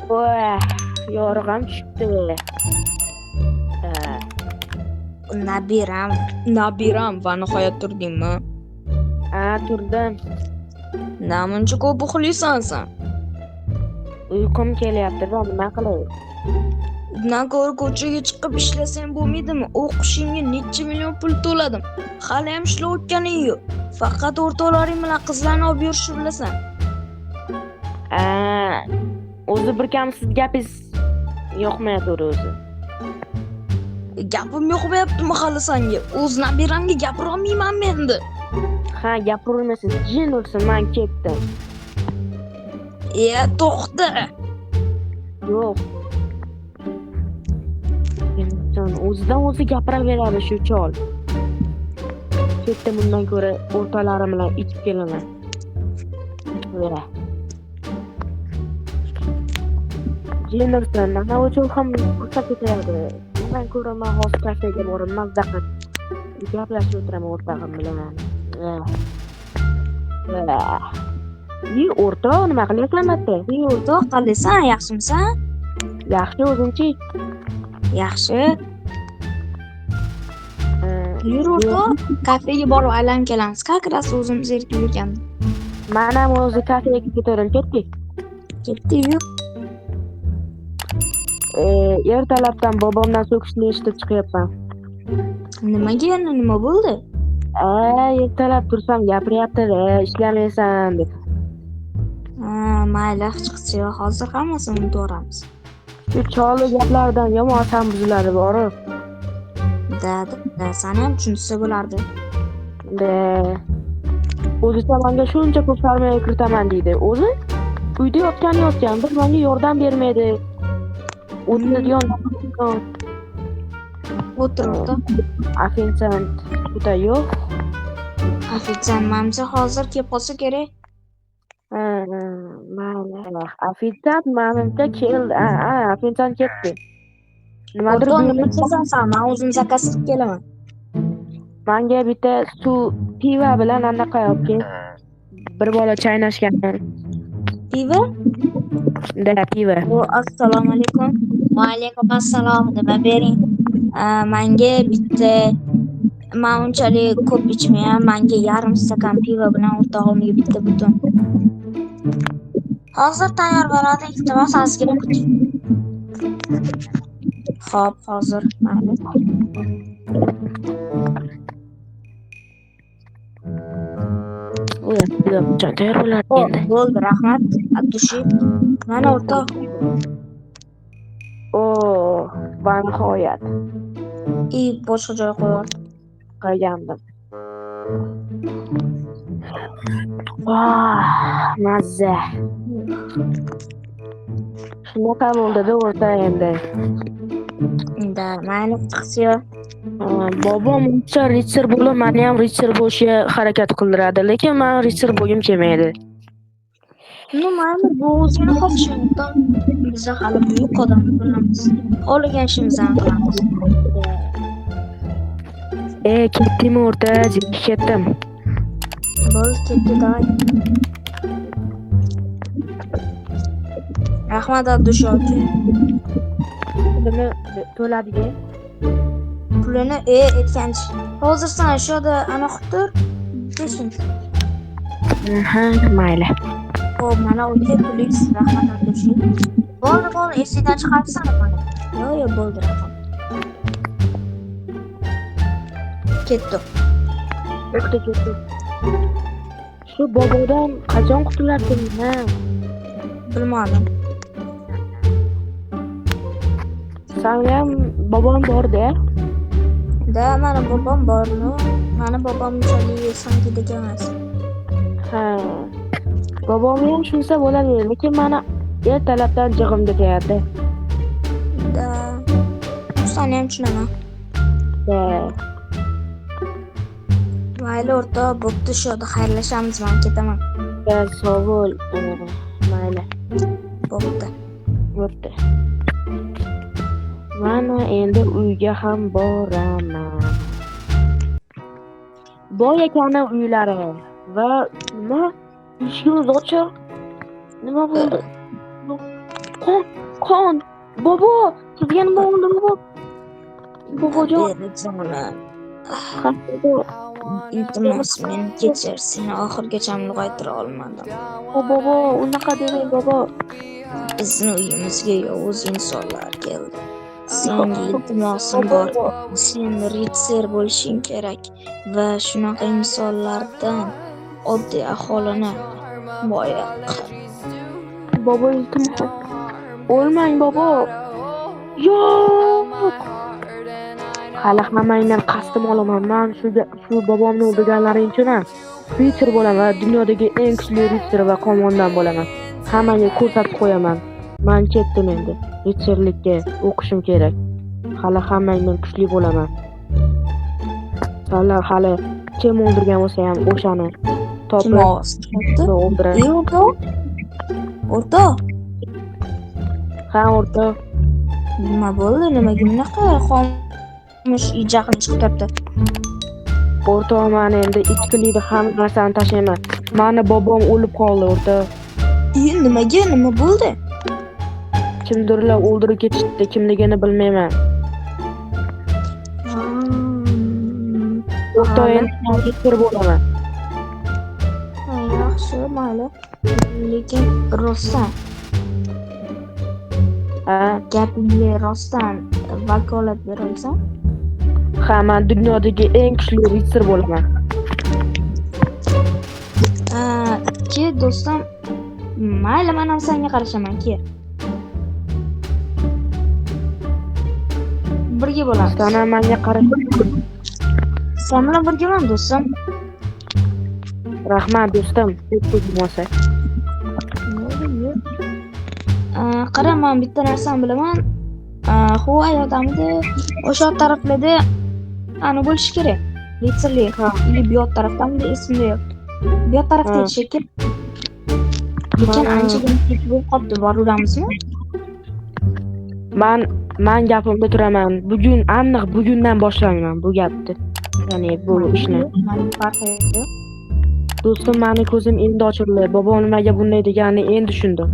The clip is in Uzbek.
Voy, yorug'am tushibdi. Ha, Nabiram va nihoyat turdingmi? turdim. Namuncha ko'p uxlaysan sen? Uyqum kelyapti-da, nima qilay? Undan ko'ra ko'chaga chiqib ishlasang bo'lmaydimi? O'qishingga necha million pul to'ladim. Hali ham ishlayotganing yo'q. Faqat o'rtoqlaring bilan qizlarni olib yurishni bilasan. O'zi bir kam siz gapingiz yoqmayapti o'zi. Gapim yoqmayaptimi hali senga? O'z nabiramga gapira olmayman men endi. Ha, gapirmaysiz. Jin ursin, men ketdim. To'xta. Yo'q. Inson o'zidan o'zi gapiraveradi shu chol. Ketdim, bundan ko'ra o'rtoqlarim bilan ichib kelaman. Vera. Jin ursin, mana uchun ham ruxsat etyapti. Bundan ko'ra men hozir kafega borib mazza qilib gaplashib o'tiraman o'rtog'im bilan. O'rtoq, nima qilyapsan bitta? O'rtoq, qalaysan? Yaxshimisan? Yaxshi, o'zingchi? Yaxshi. Yur o'rtoq, kafega borib aylanib kelamiz. Как раз o'zimiz erkin yurganmiz. Men ham o'zi kafega ketaverim, ketdik. Yur. Ertalabdan bobomdan so'kishni eshitib chiqyapman. Nimaga? Nima bo'ldi? Ertalab tursam gapiryapti-da, ishlamaysan deb. Mayli, hech qisi yo'q. Hozir hammasini unutib Shu choli gaplaridan yomon asam buziladi bor-ku. Da, seni ham tushunsa bo'lardi. O'zi menga shuncha pul sarmoya kiritaman deydi. O'zi uyda yotgan, bir menga yordam bermaydi. O'tiradigan O'tir o'rtoq. Ofitsiant juda yo'q. Ofitsiant mamsa hozir kelib qolsa kerak. Mayli. Ofitsiant menimcha keldi. Ofitsiant ketdi. Nimadir nima qilasan sen? Men o'zim zakaz qilib kelaman. Menga bitta suv, pivo bilan anaqa olib bir bola chaynashgan. Pivo? Da, pivo. Assalomu alaykum. Va alaykum assalom deb bering. Menga bitta men unchalik ko'p ichmayman. Menga yarim stakan pivo bilan o'rtog'imga bitta butun. Hozir tayyor bo'ladi. Iltimos ozgina kuting. Xo'p, hozir mayli. Tayyor bo'ladi endi. Bo'ldi, rahmat. Abdushi. Mana o'rtoq. Va nihoyat. Boshqa joyga qo'yib qo'ygandim. Mazza. Shunaqa bo'ldi-da o'rta endi. Mayli, chiqsiyo. Bobom uncha ritser bo'lib, meni ham ritser bo'lishga harakat qildiradi, lekin men ritser bo'lgim kelmaydi. Mayli, bu o'zini xohishingdan. Biz hali buyuk odam bo'lamiz. Xohlagan ishimizni qilamiz. Ketdimi o'rta, ketdim. Bo'ldi, ketdi, davay. Rahmat Abdushi aka. Pulini to'ladiga. Pulini aytgancha. Hozir sen shu yerda ana qilib tur. Deshin. Mayli. Xo'p, mana o'sha pulingiz, rahmat Abdushi. Bo'ldi, esingdan chiqarsan mana. Yo'q, bo'ldi, rahmat. Ketdi. Shu bobodan qachon qutulardim, Bilmadim. Sen ham bobom bor-da? Mana bobom bormi? Mani bobom unchalik sangidek emas. Bobom ham shunsa bo'ladi, lekin meni ertalabdan jig'im ketyapti. Seni ham tushunaman. Mayli o'rtoq, bo'pti, shu yerda xayrlashamiz, men ketaman. Sog' bo'l. Mayli. Bo'pti. Mana endi uyga ham boraman. Boy ekani uylari va nima? Eshikimiz ochiq. Nima bo'ldi? Qon. Bobo, sizga nima bo'ldi bobo? Bobojon. Berijonim. Bobo. Iltimos meni kechir, seni oxirigacha ulg'aytira olmadim. Bobo, unaqa demang bobo. Bizni uyimizga yovuz insonlar keldi. Senga iltimosim bor. Sen ritsar bo'lishing kerak va shunaqa insonlardan oddiy aholini himoya qil. Bobo, iltimos. O'lmang bobo. Yo'q. Hali hammangdan qasdim olaman. Men shu bobomni o'ldirganlaring uchun ritsar bo'laman. Dunyodagi eng kuchli ritsar va qo'mondon bo'laman. Hammaga ko'rsatib qo'yaman. Men ketdim endi. Ritsarlikka o'qishim kerak. Hali hammangdan kuchli bo'laman. Hali kim o'ldirgan bo'lsa ham o'shani Kim topib ovoz chiqardi? o'ldiraman. O'rtoq, Ha, o'rtoq. nima bo'ldi? Nimaga bunaqa xomush jahlim chiqib turibdi? O'rtoq, men endi ichkilikni hamma narsani tashlayman. Mani bobom o'lib qoldi, o'rtoq. Nimaga? Nima bo'ldi? Kimdirlar o'ldirib ketishdi, kimligini bilmayman. O'rtoq, endi ritsar bo'laman. Yaxshi, mayli. Lekin rostdan Ha, gapingga rostdan vakolat berolsan? ha, men dunyodagi eng kuchli ritsar bo'laman. Ke do'stim, mayli, men ham senga qarashaman, ke. Birga bo'lamiz. Sana menga qarash. Sen bilan birgaman, do'stim. Rahmat, do'stim. Iltimos. Qara, men bitta narsani bilaman. Huva yordamida o'sha taraflarda ana bo'lishi kerak. Ritsarlik. Ili bu yoq tarafdami, esimda yo'q. Bu yoq tarafda shekil. Lekin anchagina kech bo'lib qolibdi. Boraveramizmi? Men gapimda turaman. Bugundan boshlayman bu gapni. Ya'ni bu ishni. Farqi yo'q. Do'stim, meni ko'zim endi ochildi. Bobo nimaga bunday deganini endi tushundim.